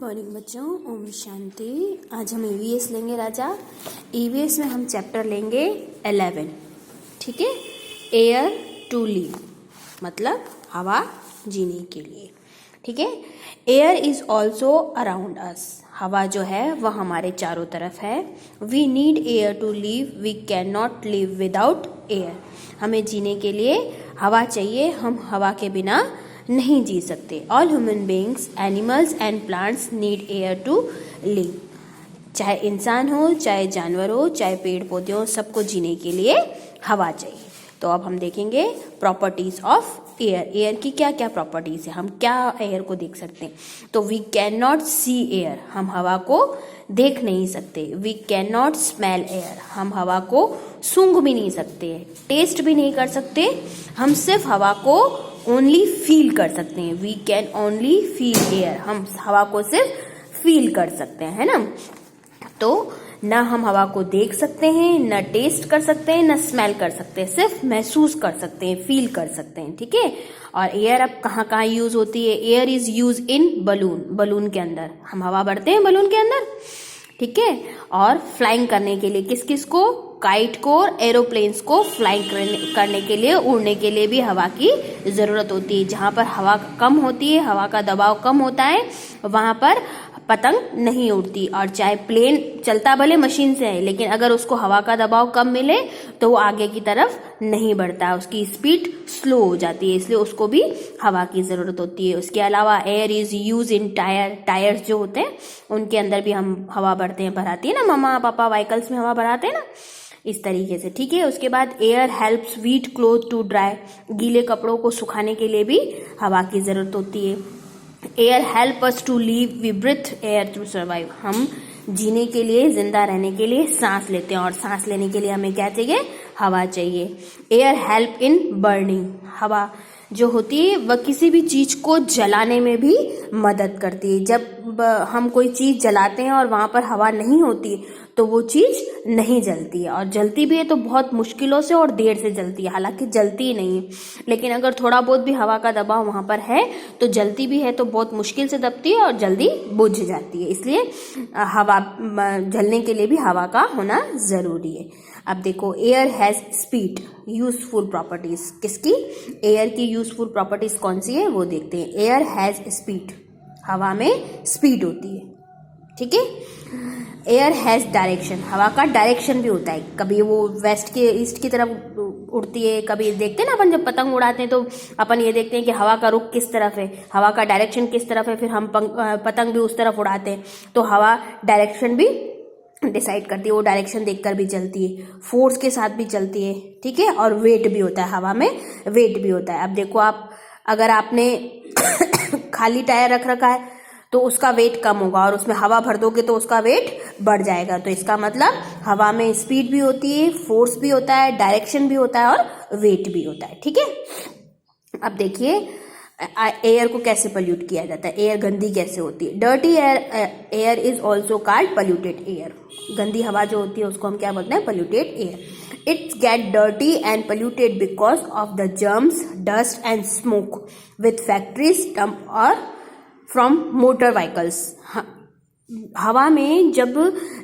Morning बच्चों, ओम शांति। आज हम ईवीएस लेंगे राजा। ईवीएस में हम चैप्टर लेंगे 11। ठीक है। एयर टू लिव मतलब हवा जीने के लिए। ठीक है। Air is also around us. हवा जो है वह हमारे चारों तरफ है। We need air to live. We can not live without air. हमें जीने के लिए हवा चाहिए, हम हवा के बिना नहीं जी सकते। All human beings, animals and plants need air to live. चाहे इंसान हो, चाहे जानवर हो, चाहे पेड़ पौधे हो, सबको जीने के लिए हवा चाहिए। तो अब हम देखेंगे प्रॉपर्टीज ऑफ एयर। एयर की क्या क्या प्रॉपर्टीज है, हम क्या एयर को देख सकते हैं। तो we can not see air, हम हवा को देख नहीं सकते। We can not smell air, हम हवा को सूंघ भी नहीं सकते, टेस्ट भी नहीं कर सकते। हम सिर्फ हवा को ओनली फील कर सकते हैं। We can only feel air, हम हवा को सिर्फ फील कर सकते हैं, है ना। तो न हम हवा को देख सकते हैं, न टेस्ट कर सकते हैं, न स्मेल कर सकते हैं, सिर्फ महसूस कर सकते हैं, फील कर सकते हैं। ठीक है। और एयर अब कहाँ कहाँ यूज होती है। Air is use in balloon, balloon के अंदर हम हवा भरते हैं बलून के अंदर। ठीक है। और फ्लाइंग करने के लिए किस किस को, काइट को और एरोप्लेन्स को फ्लाइंग करने के लिए, उड़ने के लिए भी हवा की जरूरत होती है। जहाँ पर हवा कम होती है, हवा का दबाव कम होता है, वहां पर पतंग नहीं उड़ती। और चाहे प्लेन चलता भले मशीन से है, लेकिन अगर उसको हवा का दबाव कम मिले तो वो आगे की तरफ नहीं बढ़ता, उसकी स्पीड स्लो हो जाती है, इसलिए उसको भी हवा की जरूरत होती है। उसके अलावा air is use in tyre, tyres जो होते हैं उनके अंदर भी हम हवा भरते हैं, भराती है ना मम्मा पापा, व्हीकल्स में हवा भराते हैं ना, इस तरीके से। ठीक है। उसके बाद air helps wet cloth to dry, गीले कपड़ों को सुखाने के लिए भी हवा की जरूरत होती है। Air help us to live, we breathe air to survive, हम जीने के लिए, जिंदा रहने के लिए सांस लेते हैं, और सांस लेने के लिए हमें क्या चाहिए, हवा चाहिए। एयर हेल्प इन बर्निंग, हवा जो होती है वह किसी भी चीज को जलाने में भी मदद करती है। जब हम कोई चीज जलाते हैं और वहां पर हवा नहीं होती तो वो चीज नहीं जलती है, और जलती भी है तो बहुत मुश्किलों से और देर से जलती है, हालांकि जलती ही नहीं है। लेकिन अगर थोड़ा बहुत भी हवा का दबाव वहां पर है तो जलती भी है तो बहुत मुश्किल से दबती है और जल्दी बुझ जाती है। इसलिए हवा जलने के लिए भी हवा का होना जरूरी है। अब देखो, air has speed, useful properties. किसकी, एयर की यूजफुल प्रॉपर्टीज कौन सी है वो देखते हैं। एयर हैज स्पीड, हवा में स्पीड होती है। ठीक है। एयर हैज डायरेक्शन, हवा का डायरेक्शन भी होता है, कभी वो वेस्ट के ईस्ट की तरफ उड़ती है, कभी देखते हैं ना अपन जब पतंग उड़ाते हैं तो अपन ये देखते हैं कि हवा का रुख किस तरफ है, हवा का डायरेक्शन किस तरफ है, फिर हम पतंग भी उस तरफ उड़ाते हैं। तो हवा डायरेक्शन भी डिसाइड करती है, वो डायरेक्शन देखकर भी चलती है, फोर्स के साथ भी चलती है। ठीक है। और वेट भी होता है, हवा में वेट भी होता है। अब देखो, आप अगर आपने खाली टायर रख रखा है तो उसका वेट कम होगा, और उसमें हवा भर दोगे तो उसका वेट बढ़ जाएगा। तो इसका मतलब हवा में स्पीड भी होती है, फोर्स भी होता है, डायरेक्शन भी होता है और वेट भी होता है। ठीक है। अब देखिए एयर को कैसे पोल्यूट किया जाता है, एयर गंदी कैसे होती है। Dirty air is also called polluted air, गंदी हवा जो होती है उसको हम क्या बोलते हैं, polluted air. It's get dirty and polluted because of the germs, dust and smoke with factories, dump और फ्रॉम मोटर व्हीकल्स। हवा में जब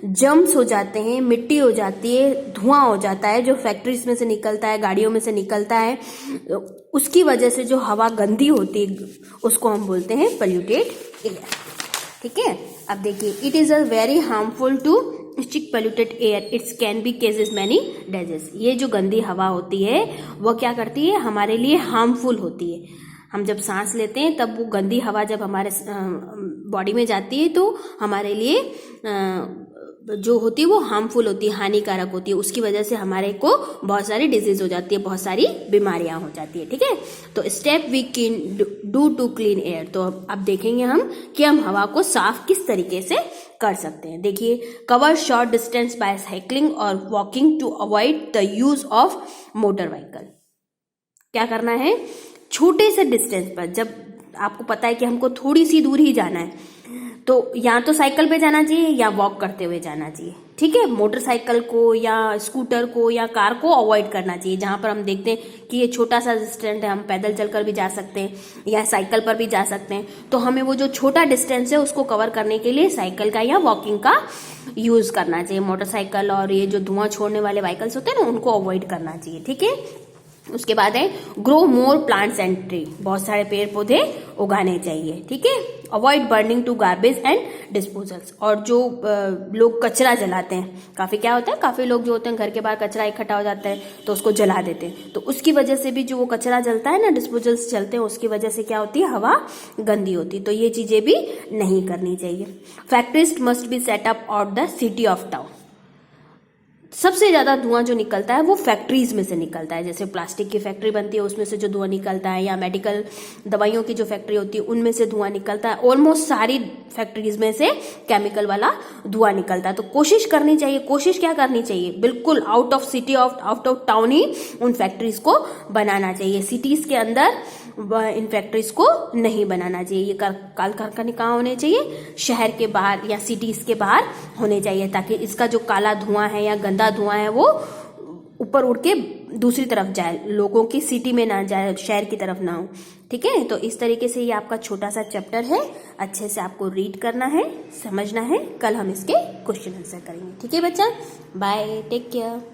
जम्स हो जाते हैं, मिट्टी हो जाती है, धुआं हो जाता है जो फैक्ट्रीज में से निकलता है, गाड़ियों में से निकलता है, उसकी वजह से जो हवा गंदी होती है उसको हम बोलते हैं पोल्यूटेड एयर। ठीक है। अब देखिए, it is a very harmful to stick polluted air, it's can be causes many disease. ये जो गंदी हवा होती है वो क्या करती है, हमारे लिए हार्मफुल होती है। हम जब सांस लेते हैं तब वो गंदी हवा जब हमारे बॉडी में जाती है तो हमारे लिए जो होती है वो हार्मफुल होती है, हानिकारक होती है, उसकी वजह से हमारे को बहुत सारी डिजीज हो जाती है, बहुत सारी बीमारियां हो जाती है। ठीक है। तो step we can do to clean air, तो अब देखेंगे हम कि हम हवा को साफ किस तरीके से कर सकते हैं। देखिए, cover short distance by cycling और walking to avoid the use of motor vehicle. क्या करना है, छोटे से डिस्टेंस पर, जब आपको पता है कि हमको थोड़ी सी दूर ही जाना है, तो या तो साइकिल पे जाना चाहिए या वॉक करते हुए जाना चाहिए। ठीक है, मोटरसाइकिल को या स्कूटर को या कार को अवॉइड करना चाहिए। जहां पर हम देखते हैं कि ये छोटा सा डिस्टेंस है, हम पैदल चलकर भी जा सकते हैं या साइकिल पर भी जा सकते हैं, तो हमें वो जो छोटा डिस्टेंस है उसको कवर करने के लिए साइकिल का या वॉकिंग का यूज करना चाहिए। मोटरसाइकिल और ये जो धुआं छोड़ने वाले व्हीकल्स होते हैं ना, उनको अवॉइड करना चाहिए। ठीक है, उसके बाद है grow more plants and tree, बहुत सारे पेड़ पौधे उगाने चाहिए। ठीक है, avoid burning to garbage and disposals, और जो लोग कचरा जलाते हैं, काफी क्या होता है, काफी लोग जो होते हैं घर के बाहर कचरा इकट्ठा हो जाता है तो उसको जला देते हैं, तो उसकी वजह से भी जो वो कचरा जलता है ना, डिस्पोजल्स चलते हैं, उसकी वजह से क्या होती है, हवा गंदी होती है, तो ये चीजें भी नहीं करनी चाहिए। Factories must be set up out the city of town, सबसे ज्यादा धुआं जो निकलता है वो फैक्ट्रीज में से निकलता है। जैसे प्लास्टिक की फैक्ट्री बनती है उसमें से जो धुआं निकलता है, या मेडिकल दवाइयों की जो फैक्ट्री होती है उनमें से धुआं निकलता है। ऑलमोस्ट सारी फैक्ट्रीज में से केमिकल वाला धुआं निकलता है। तो कोशिश करनी चाहिए, कोशिश क्या करनी चाहिए, बिल्कुल out of city, out of town ही उन फैक्ट्रीज को बनाना चाहिए। सिटीज के अंदर इन फैक्ट्रीज को नहीं बनाना चाहिए। ये कल कारखाने कहाँ होने चाहिए, शहर के बाहर या सिटीज के बाहर होने चाहिए, ताकि इसका जो काला धुआं है या गंदा धुआं है वो ऊपर उड़ के दूसरी तरफ जाए, लोगों की सिटी में ना जाए, शहर की तरफ ना हो। ठीक है, तो इस तरीके से ये आपका छोटा सा चैप्टर है, अच्छे से आपको रीड करना है, समझना है। कल हम इसके क्वेश्चन आंसर करेंगे। ठीक है बच्चा, बाय, टेक केयर।